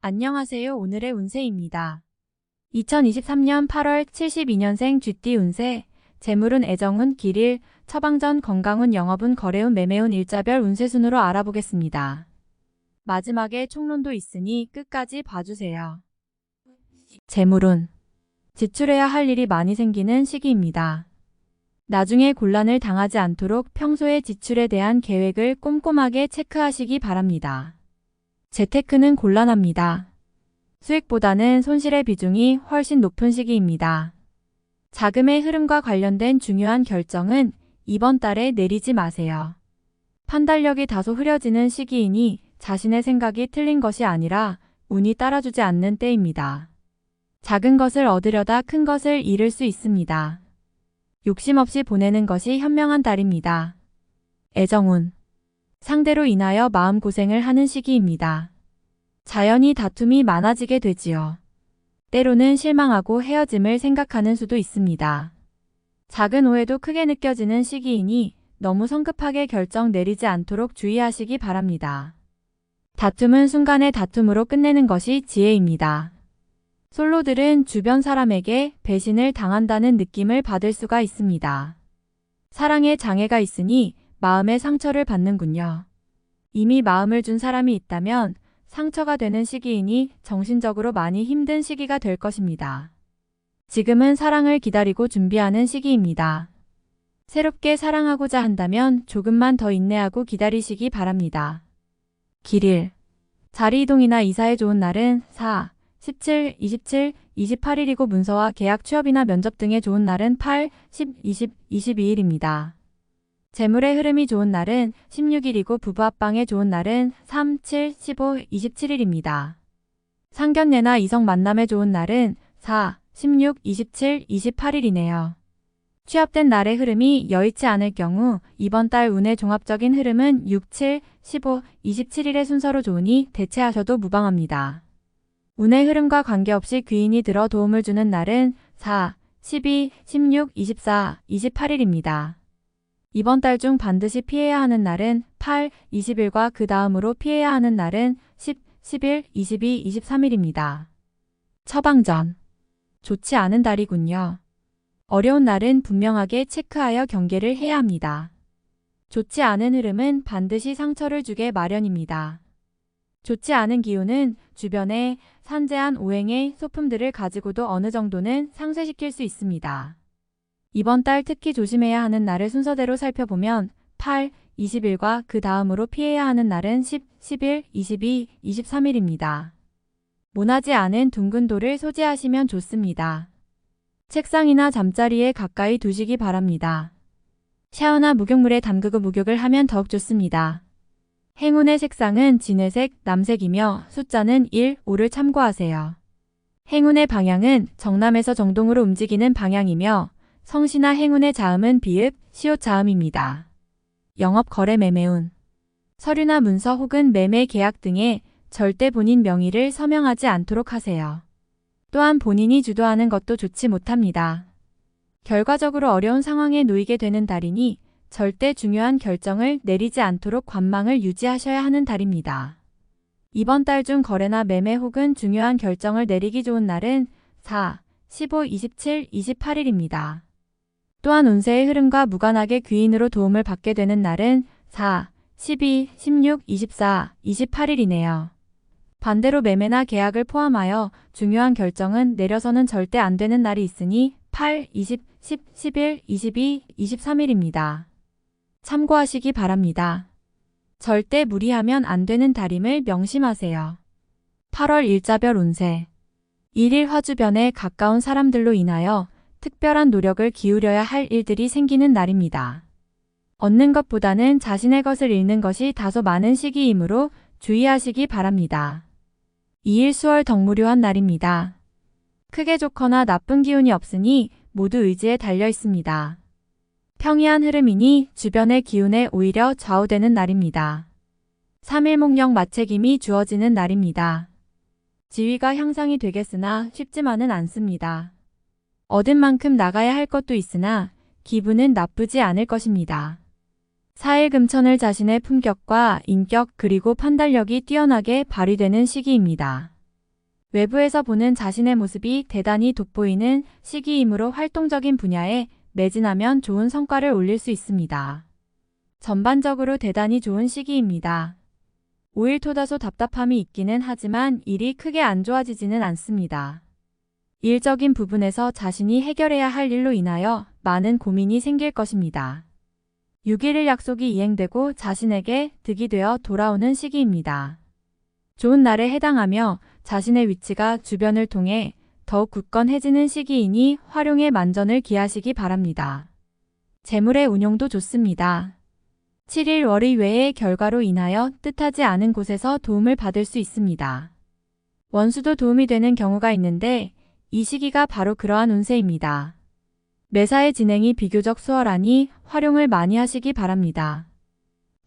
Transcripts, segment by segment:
안녕하세요. 오늘의 운세입니다. 2023년 8월 72년생 쥐띠 운세, 재물운 애정운 길일, 처방전 건강운 영업운 거래운 매매운 일자별 운세 순으로 알아보겠습니다. 마지막에 총론도 있으니 끝까지 봐주세요. 재물운, 지출해야 할 일이 많이 생기는 시기입니다. 나중에 곤란을 당하지 않도록 평소에 지출에 대한 계획을 꼼꼼하게 체크하시기 바랍니다. 재테크는 곤란합니다. 수익보다는 손실의 비중이 훨씬 높은 시기입니다. 자금의 흐름과 관련된 중요한 결정은 이번 달에 내리지 마세요. 판단력이 다소 흐려지는 시기이니 자신의 생각이 틀린 것이 아니라 운이 따라주지 않는 때입니다. 작은 것을 얻으려다 큰 것을 잃을 수 있습니다. 욕심 없이 보내는 것이 현명한 달입니다. 애정운, 상대로 인하여 마음고생을 하는 시기입니다. 자연히 다툼이 많아지게 되지요. 때로는 실망하고 헤어짐을 생각하는 수도 있습니다. 작은 오해도 크게 느껴지는 시기이니 너무 성급하게 결정 내리지 않도록 주의하시기 바랍니다. 다툼은 순간의 다툼으로 끝내는 것이 지혜입니다. 솔로들은 주변 사람에게 배신을 당한다는 느낌을 받을 수가 있습니다. 사랑에 장애가 있으니 마음의 상처를 받는군요. 이미 마음을 준 사람이 있다면 상처가 되는 시기이니 정신적으로 많이 힘든 시기가 될 것입니다. 지금은 사랑을 기다리고 준비하는 시기입니다. 새롭게 사랑하고자 한다면 조금만 더 인내하고 기다리시기 바랍니다. 길일, 자리 이동이나 이사에 좋은 날은 4, 17, 27, 28일이고 문서와 계약 취업이나 면접 등에 좋은 날은 8, 10, 20, 22일입니다. 재물의 흐름이 좋은 날은 16일이고 부부 합방에 좋은 날은 3, 7, 15, 27일입니다. 상견례나 이성 만남에 좋은 날은 4, 16, 27, 28일이네요. 취업된 날의 흐름이 여의치 않을 경우 이번 달 운의 종합적인 흐름은 6, 7, 15, 27일의 순서로 좋으니 대체하셔도 무방합니다. 운의 흐름과 관계없이 귀인이 들어 도움을 주는 날은 4, 12, 16, 24, 28일입니다. 이번 달 중 반드시 피해야 하는 날은 8, 20일과 그 다음으로 피해야 하는 날은 10, 11, 22, 23일입니다. 처방전, 좋지 않은 달이군요. 어려운 날은 분명하게 체크하여 경계를 해야 합니다. 좋지 않은 흐름은 반드시 상처를 주게 마련입니다. 좋지 않은 기운은 주변에 산재한 오행의 소품들을 가지고도 어느 정도는 상쇄시킬 수 있습니다. 이번 달 특히 조심해야 하는 날을 순서대로 살펴보면 8, 20일과 그 다음으로 피해야 하는 날은 10, 11, 22, 23일입니다. 모나지 않은 둥근 돌을 소지하시면 좋습니다. 책상이나 잠자리에 가까이 두시기 바랍니다. 샤워나 목욕물에 담그고 목욕을 하면 더욱 좋습니다. 행운의 색상은 진회색, 남색이며 숫자는 1, 5를 참고하세요. 행운의 방향은 정남에서 정동으로 움직이는 방향이며 성씨나 행운의 자음은 비읍, 시옷 자음입니다. 영업 거래 매매운, 서류나 문서 혹은 매매 계약 등에 절대 본인 명의를 서명하지 않도록 하세요. 또한 본인이 주도하는 것도 좋지 못합니다. 결과적으로 어려운 상황에 놓이게 되는 달이니 절대 중요한 결정을 내리지 않도록 관망을 유지하셔야 하는 달입니다. 이번 달 중 거래나 매매 혹은 중요한 결정을 내리기 좋은 날은 4, 15, 27, 28일입니다. 또한 운세의 흐름과 무관하게 귀인으로 도움을 받게 되는 날은 4, 12, 16, 24, 28일이네요. 반대로 매매나 계약을 포함하여 중요한 결정은 내려서는 절대 안 되는 날이 있으니 8, 20, 10, 11, 22, 23일입니다. 참고하시기 바랍니다. 절대 무리하면 안 되는 달임을 명심하세요. 8월 일자별 운세. 일일 화주변에 가까운 사람들로 인하여 특별한 노력을 기울여야 할 일들이 생기는 날입니다. 얻는 것보다는 자신의 것을 잃는 것이 다소 많은 시기이므로 주의하시기 바랍니다. 2일 수월 덕무료한 날입니다. 크게 좋거나 나쁜 기운이 없으니 모두 의지에 달려 있습니다. 평이한 흐름이니 주변의 기운에 오히려 좌우되는 날입니다. 3일 목령 마책임이 주어지는 날입니다. 지위가 향상이 되겠으나 쉽지만은 않습니다. 얻은 만큼 나가야 할 것도 있으나 기분은 나쁘지 않을 것입니다. 4일 금천을 자신의 품격과 인격 그리고 판단력이 뛰어나게 발휘되는 시기입니다. 외부에서 보는 자신의 모습이 대단히 돋보이는 시기이므로 활동적인 분야에 매진하면 좋은 성과를 올릴 수 있습니다. 전반적으로 대단히 좋은 시기입니다. 5일 다소 답답함이 있기는 하지만 일이 크게 안 좋아지지는 않습니다. 일적인 부분에서 자신이 해결해야 할 일로 인하여 많은 고민이 생길 것입니다. 6일일 약속이 이행되고 자신에게 득이 되어 돌아오는 시기입니다. 좋은 날에 해당하며 자신의 위치가 주변을 통해 더욱 굳건해지는 시기이니 활용에 만전을 기하시기 바랍니다. 재물의 운용도 좋습니다. 7일 월의 외의 결과로 인하여 뜻하지 않은 곳에서 도움을 받을 수 있습니다. 원수도 도움이 되는 경우가 있는데 이 시기가 바로 그러한 운세입니다. 매사의 진행이 비교적 수월하니 활용을 많이 하시기 바랍니다.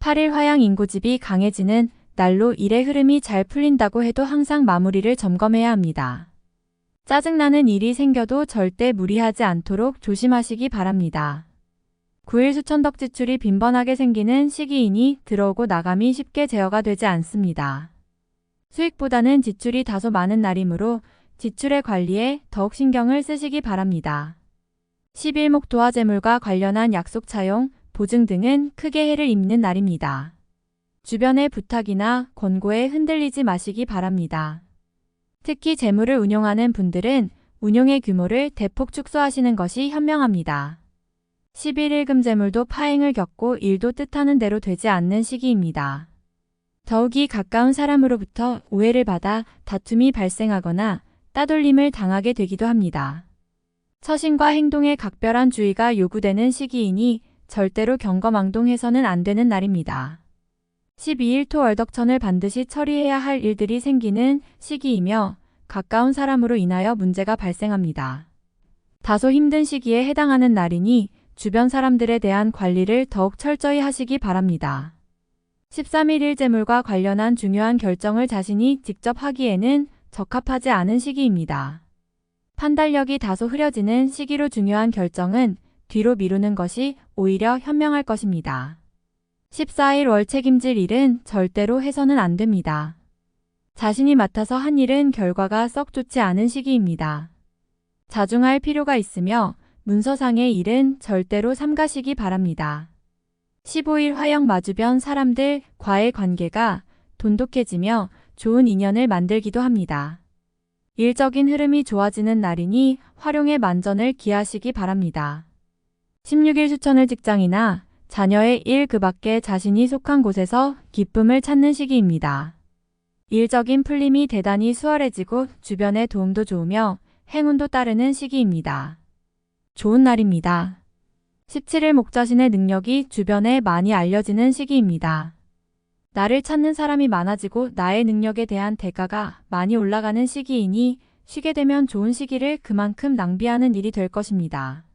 8일 화양 인고집이 강해지는 날로 일의 흐름이 잘 풀린다고 해도 항상 마무리를 점검해야 합니다. 짜증나는 일이 생겨도 절대 무리하지 않도록 조심하시기 바랍니다. 9일 수천덕 지출이 빈번하게 생기는 시기이니 들어오고 나감이 쉽게 제어가 되지 않습니다. 수익보다는 지출이 다소 많은 날이므로 지출의 관리에 더욱 신경을 쓰시기 바랍니다. 10일 목토와 재물과 관련한 약속 차용, 보증 등은 크게 해를 입는 날입니다. 주변의 부탁이나 권고에 흔들리지 마시기 바랍니다. 특히 재물을 운용하는 분들은 운용의 규모를 대폭 축소하시는 것이 현명합니다. 11일 금재물도 파행을 겪고 일도 뜻하는 대로 되지 않는 시기입니다. 더욱이 가까운 사람으로부터 오해를 받아 다툼이 발생하거나 따돌림을 당하게 되기도 합니다. 처신과 행동에 각별한 주의가 요구되는 시기이니 절대로 경거망동해서는 안 되는 날입니다. 12일 토 월덕천을 반드시 처리해야 할 일들이 생기는 시기이며 가까운 사람으로 인하여 문제가 발생합니다. 다소 힘든 시기에 해당하는 날이니 주변 사람들에 대한 관리를 더욱 철저히 하시기 바랍니다. 13일 일재물과 관련한 중요한 결정을 자신이 직접 하기에는 적합하지 않은 시기입니다. 판단력이 다소 흐려지는 시기로 중요한 결정은 뒤로 미루는 것이 오히려 현명할 것입니다. 14일 월 책임질 일은 절대로 해서는 안 됩니다. 자신이 맡아서 한 일은 결과가 썩 좋지 않은 시기입니다. 자중할 필요가 있으며 문서상의 일은 절대로 삼가시기 바랍니다. 15일 화영 마주변 사람들과의 관계가 돈독해지며 좋은 인연을 만들기도 합니다. 일적인 흐름이 좋아지는 날이니 활용에 만전을 기하시기 바랍니다. 16일 수천을 직장이나 자녀의 일 그 밖에 자신이 속한 곳에서 기쁨을 찾는 시기입니다. 일적인 풀림이 대단히 수월해지고 주변의 도움도 좋으며 행운도 따르는 시기입니다. 좋은 날입니다. 17일 목자신의 능력이 주변에 많이 알려지는 시기입니다. 나를 찾는 사람이 많아지고 나의 능력에 대한 대가가 많이 올라가는 시기이니 쉬게 되면 좋은 시기를 그만큼 낭비하는 일이 될 것입니다.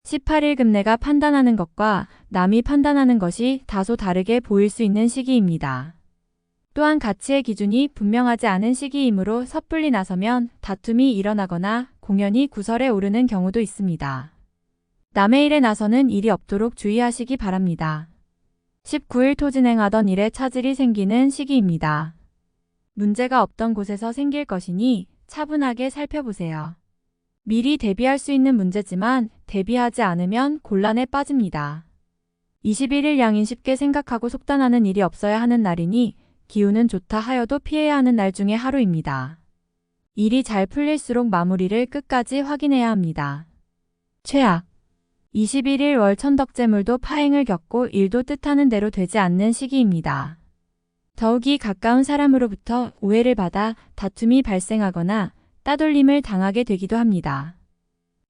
18일 금내가 판단하는 것과 남이 판단하는 것이 다소 다르게 보일 수 있는 시기입니다. 또한 가치의 기준이 분명하지 않은 시기이므로 섣불리 나서면 다툼이 일어나거나 공연이 구설에 오르는 경우도 있습니다. 남의 일에 나서는 일이 없도록 주의하시기 바랍니다. 19일 토 진행하던 일에 차질이 생기는 시기입니다. 문제가 없던 곳에서 생길 것이니 차분하게 살펴보세요. 미리 대비할 수 있는 문제지만 대비하지 않으면 곤란에 빠집니다. 21일 양인 쉽게 생각하고 속단하는 일이 없어야 하는 날이니 기운은 좋다 하여도 피해야 하는 날 중에 하루입니다. 일이 잘 풀릴수록 마무리를 끝까지 확인해야 합니다. 최악 21일 월 천덕재물도 파행을 겪고 일도 뜻하는 대로 되지 않는 시기입니다. 더욱이 가까운 사람으로부터 오해를 받아 다툼이 발생하거나 따돌림을 당하게 되기도 합니다.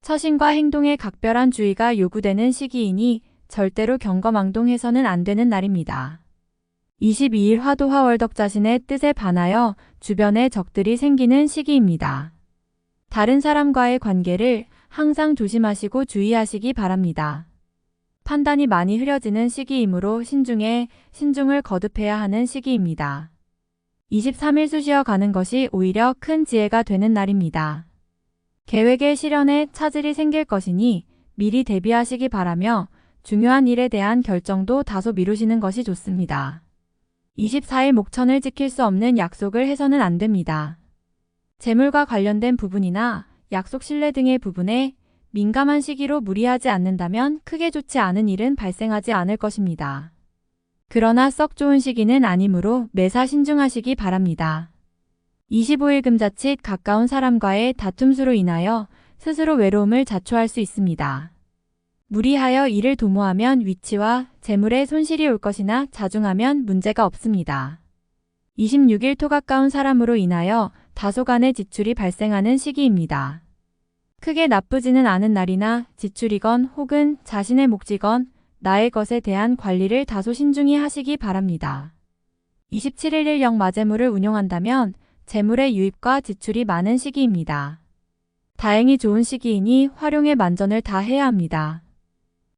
처신과 행동에 각별한 주의가 요구되는 시기이니 절대로 경거망동해서는 안 되는 날입니다. 22일 화도화월덕 자신의 뜻에 반하여 주변에 적들이 생기는 시기입니다. 다른 사람과의 관계를 항상 조심하시고 주의하시기 바랍니다. 판단이 많이 흐려지는 시기이므로 신중을 거듭해야 하는 시기입니다. 23일 수시어 가는 것이 오히려 큰 지혜가 되는 날입니다. 계획의 실현에 차질이 생길 것이니 미리 대비하시기 바라며 중요한 일에 대한 결정도 다소 미루시는 것이 좋습니다. 24일 목천을 지킬 수 없는 약속을 해서는 안 됩니다. 재물과 관련된 부분이나 약속 신뢰 등의 부분에 민감한 시기로 무리하지 않는다면 크게 좋지 않은 일은 발생하지 않을 것입니다. 그러나 썩 좋은 시기는 아니므로 매사 신중하시기 바랍니다. 25일 금자칫 가까운 사람과의 다툼수로 인하여 스스로 외로움을 자초할 수 있습니다. 무리하여 일을 도모하면 위치와 재물에 손실이 올 것이나 자중하면 문제가 없습니다. 26일 토 가까운 사람으로 인하여 다소간의 지출이 발생하는 시기입니다. 크게 나쁘지는 않은 날이나 지출이건 혹은 자신의 몫이건 나의 것에 대한 관리를 다소 신중히 하시기 바랍니다. 27일 일령 마재물을 운용한다면 재물의 유입과 지출이 많은 시기입니다. 다행히 좋은 시기이니 활용에 만전을 다해야 합니다.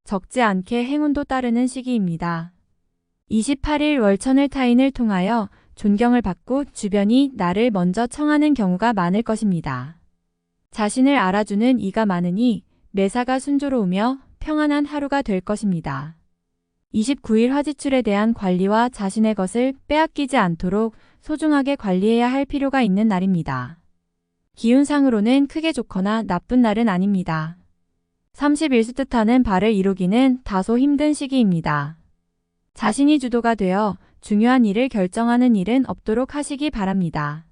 적지 않게 행운도 따르는 시기입니다. 28일 월천을 타인을 통하여 존경을 받고 주변이 나를 먼저 청하는 경우가 많을 것입니다. 자신을 알아주는 이가 많으니 매사가 순조로우며 평안한 하루가 될 것입니다. 29일 화지출에 대한 관리와 자신의 것을 빼앗기지 않도록 소중하게 관리해야 할 필요가 있는 날입니다. 기운상으로는 크게 좋거나 나쁜 날은 아닙니다. 30일수 뜻하는 바를 이루기는 다소 힘든 시기입니다. 자신이 주도가 되어 중요한 일을 결정하는 일은 없도록 하시기 바랍니다.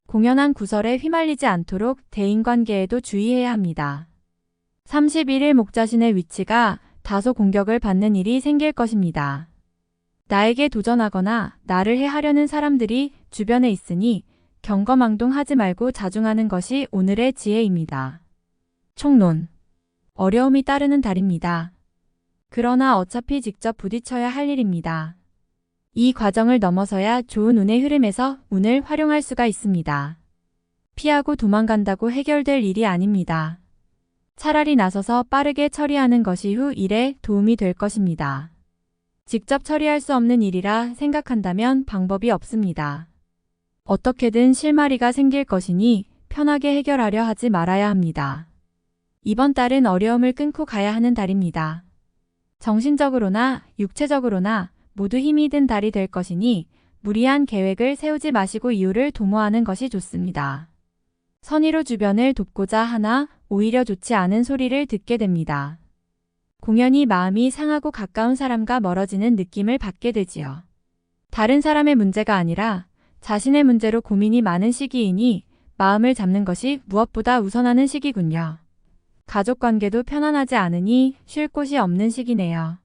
공연한 구설에 휘말리지 않도록 대인관계에도 주의해야 합니다. 31일 목자신의 위치가 다소 공격을 받는 일이 생길 것입니다. 나에게 도전하거나 나를 해하려는 사람들이 주변에 있으니 경거망동하지 말고 자중하는 것이 오늘의 지혜입니다. 총론. 어려움이 따르는 달입니다. 그러나 어차피 직접 부딪혀야 할 일입니다. 이 과정을 넘어서야 좋은 운의 흐름에서 운을 활용할 수가 있습니다. 피하고 도망간다고 해결될 일이 아닙니다. 차라리 나서서 빠르게 처리하는 것이 후 일에 도움이 될 것입니다. 직접 처리할 수 없는 일이라 생각한다면 방법이 없습니다. 어떻게든 실마리가 생길 것이니 편하게 해결하려 하지 말아야 합니다. 이번 달은 어려움을 끊고 가야 하는 달입니다. 정신적으로나 육체적으로나 모두 힘이 든 달이 될 것이니 무리한 계획을 세우지 마시고 이유를 도모하는 것이 좋습니다. 선의로 주변을 돕고자 하나 오히려 좋지 않은 소리를 듣게 됩니다. 공연히 마음이 상하고 가까운 사람과 멀어지는 느낌을 받게 되지요. 다른 사람의 문제가 아니라 자신의 문제로 고민이 많은 시기이니 마음을 잡는 것이 무엇보다 우선하는 시기군요. 가족관계도 편안하지 않으니 쉴 곳이 없는 시기네요.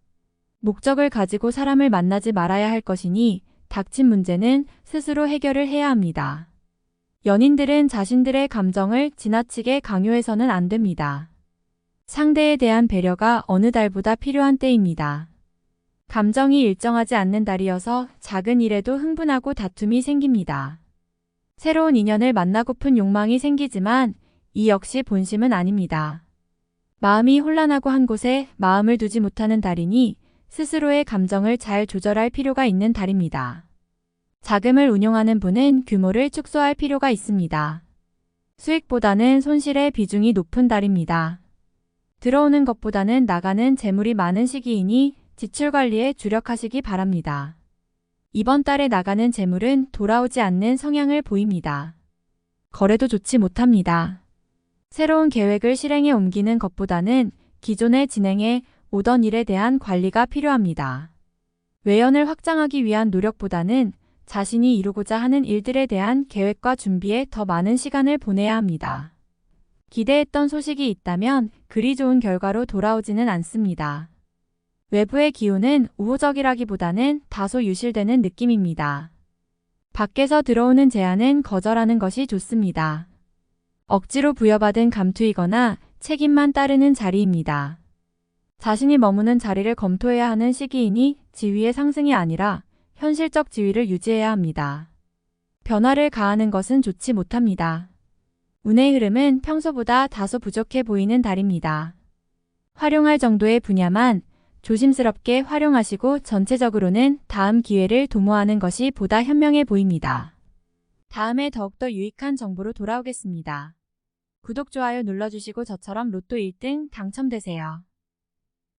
목적을 가지고 사람을 만나지 말아야 할 것이니 닥친 문제는 스스로 해결을 해야 합니다. 연인들은 자신들의 감정을 지나치게 강요해서는 안 됩니다. 상대에 대한 배려가 어느 달보다 필요한 때입니다. 감정이 일정하지 않는 달이어서 작은 일에도 흥분하고 다툼이 생깁니다. 새로운 인연을 만나고픈 욕망이 생기지만 이 역시 본심은 아닙니다. 마음이 혼란하고 한 곳에 마음을 두지 못하는 달이니 스스로의 감정을 잘 조절할 필요가 있는 달입니다. 자금을 운용하는 분은 규모를 축소할 필요가 있습니다. 수익보다는 손실의 비중이 높은 달입니다. 들어오는 것보다는 나가는 재물이 많은 시기이니 지출 관리에 주력하시기 바랍니다. 이번 달에 나가는 재물은 돌아오지 않는 성향을 보입니다. 거래도 좋지 못합니다. 새로운 계획을 실행에 옮기는 것보다는 기존에 진행해 오던 일에 대한 관리가 필요합니다. 외연을 확장하기 위한 노력보다는 자신이 이루고자 하는 일들에 대한 계획과 준비에 더 많은 시간을 보내야 합니다. 기대했던 소식이 있다면 그리 좋은 결과로 돌아오지는 않습니다. 외부의 기운은 우호적이라기보다는 다소 유실되는 느낌입니다. 밖에서 들어오는 제안은 거절하는 것이 좋습니다. 억지로 부여받은 감투이거나 책임만 따르는 자리입니다. 자신이 머무는 자리를 검토해야 하는 시기이니 지위의 상승이 아니라 현실적 지위를 유지해야 합니다. 변화를 가하는 것은 좋지 못합니다. 운의 흐름은 평소보다 다소 부족해 보이는 달입니다. 활용할 정도의 분야만 조심스럽게 활용하시고 전체적으로는 다음 기회를 도모하는 것이 보다 현명해 보입니다. 다음에 더욱더 유익한 정보로 돌아오겠습니다. 구독, 좋아요 눌러주시고 저처럼 로또 1등 당첨되세요.